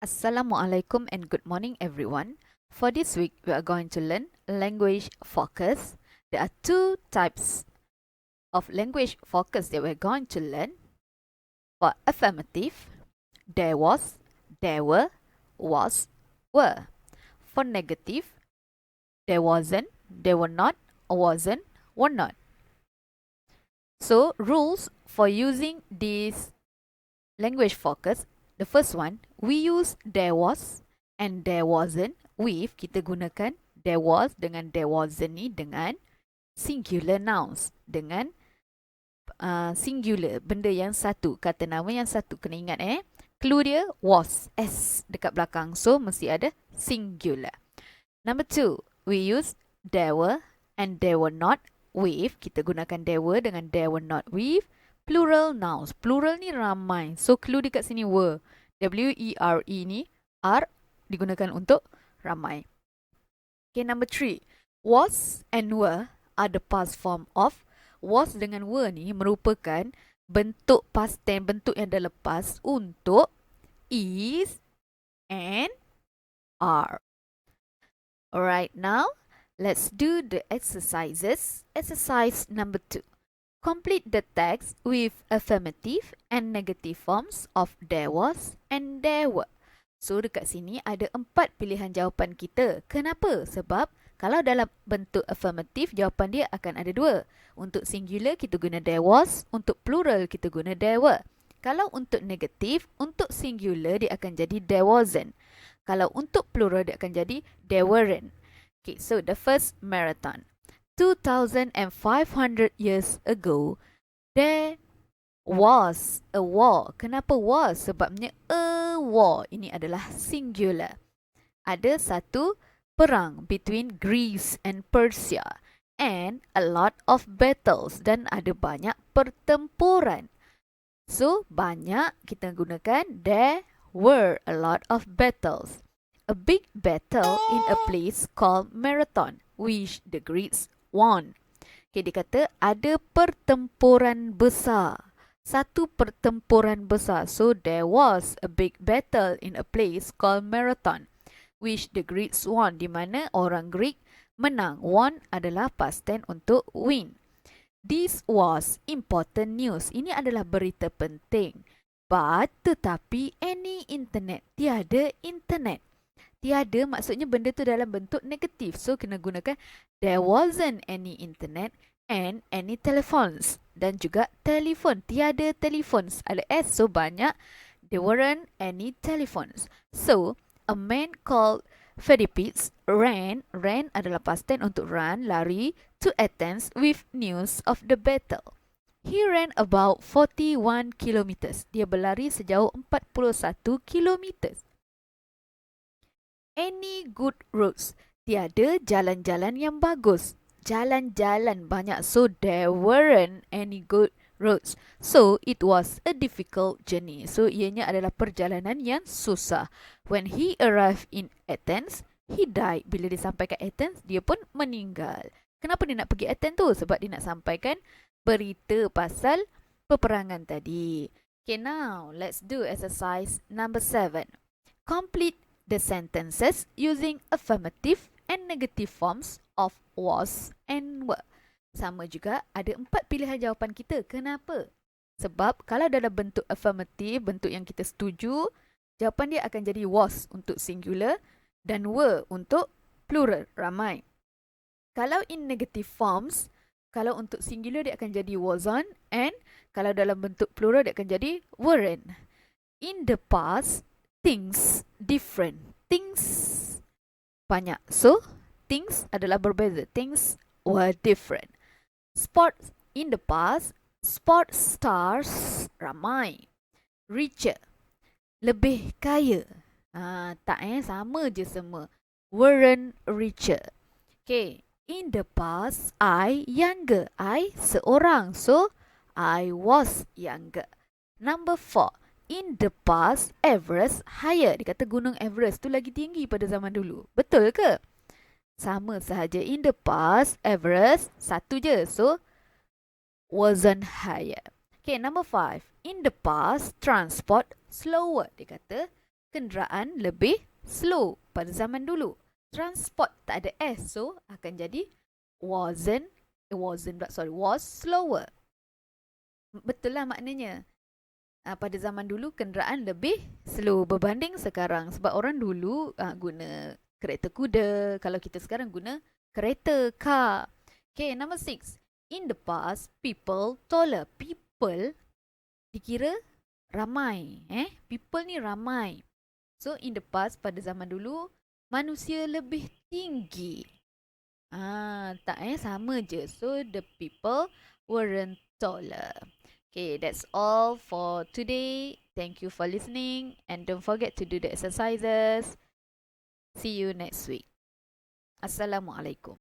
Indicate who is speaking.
Speaker 1: Assalamualaikum and good morning everyone. For this week, we are going to learn language focus. There are two types of language focus that we're going to learn. For affirmative, there was, there were, was, were. For negative, there wasn't, there were not, wasn't, were not. So, rules for using this language focus. The first one, we use there was and there wasn't with, kita gunakan there was dengan there wasn't ni dengan singular nouns, dengan singular, benda yang satu, kata nama yang satu. Kena ingat clue dia was, s dekat belakang, so mesti ada singular. Number two, we use there were and there were not with, kita gunakan there were dengan there were not with plural nouns. Plural ni ramai. So, clue dekat sini were. W-E-R-E ni, R digunakan untuk ramai. Okay, number three. Was and were are the past form of. Was dengan were ni merupakan bentuk past tense, bentuk yang dah lepas untuk is and are. Alright, now let's do the exercises. Exercise number 2. Complete the text with affirmative and negative forms of there was and there were. So, dekat sini ada 4 pilihan jawapan kita. Kenapa? Sebab kalau dalam bentuk affirmative, jawapan dia akan ada 2. Untuk singular, kita guna there was. Untuk plural, kita guna there were. Kalau untuk negative, untuk singular, dia akan jadi there wasn't. Kalau untuk plural, dia akan jadi there weren't. Okay, so the first marathon. 2,500 years ago, there was a war. Kenapa was? Sebabnya a war ini adalah singular. Ada satu perang between Greece and Persia and a lot of battles, dan ada banyak pertempuran. So, banyak kita gunakan there were a lot of battles. A big battle in a place called Marathon, which the Greeks won. Okay, dia kata ada pertempuran besar. Satu pertempuran besar. So, there was a big battle in a place called Marathon, which the Greeks won. Di mana orang Greek menang. Won adalah past tense untuk win. This was important news. Ini adalah berita penting. But, tetapi any internet. Tiada internet. Tiada maksudnya benda tu dalam bentuk negatif. So, kena gunakan there wasn't any internet and any telephones. Dan juga telefon. Tiada telephones. Ada S, so banyak. There weren't any telephones. So, a man called Philippides ran adalah past tense untuk run, lari, to Athens with news of the battle. He ran about 41 kilometers. Dia berlari sejauh 41 kilometers. Any good roads. Tiada jalan-jalan yang bagus. Jalan-jalan banyak. So, there weren't any good roads. So, it was a difficult journey. So, ianya adalah perjalanan yang susah. When he arrived in Athens, he died. Bila dia sampai ke Athens, dia pun meninggal. Kenapa dia nak pergi Athens tu? Sebab dia nak sampaikan berita pasal peperangan tadi. Okay, now, let's do exercise number 7. Complete the sentences using affirmative and negative forms of was and were. Sama juga, ada 4 pilihan jawapan kita. Kenapa? Sebab kalau dalam bentuk affirmative, bentuk yang kita setuju, jawapan dia akan jadi was untuk singular dan were untuk plural, ramai. Kalau in negative forms, kalau untuk singular dia akan jadi wasn't, and kalau dalam bentuk plural dia akan jadi weren't. In the past, things different. Things banyak. So, things adalah berbeza. Things were different. Sports in the past, sports stars ramai. Richer, lebih kaya. Tak sama je semua. Weren't richer. Okay, in the past, I younger. I seorang. So, I was younger. Number 4. In the past, Everest higher. Dia kata gunung Everest tu lagi tinggi pada zaman dulu. Betul ke? Sama sahaja. In the past, Everest satu je. So, wasn't higher. Okay, number 5. In the past, transport slower. Dia kata kenderaan lebih slow pada zaman dulu. Transport tak ada S, so akan jadi was slower. Betul lah maknanya. Pada zaman dulu kenderaan lebih slow berbanding sekarang. Sebab orang dulu guna kereta kuda. Kalau kita sekarang guna kereta, car. Okay, number 6. In the past, people taller. People dikira ramai. People ni ramai. So, in the past, pada zaman dulu, manusia lebih tinggi. Tak sama je. So, the people weren't taller. Okay, that's all for today. Thank you for listening. And don't forget to do the exercises. See you next week. Assalamualaikum.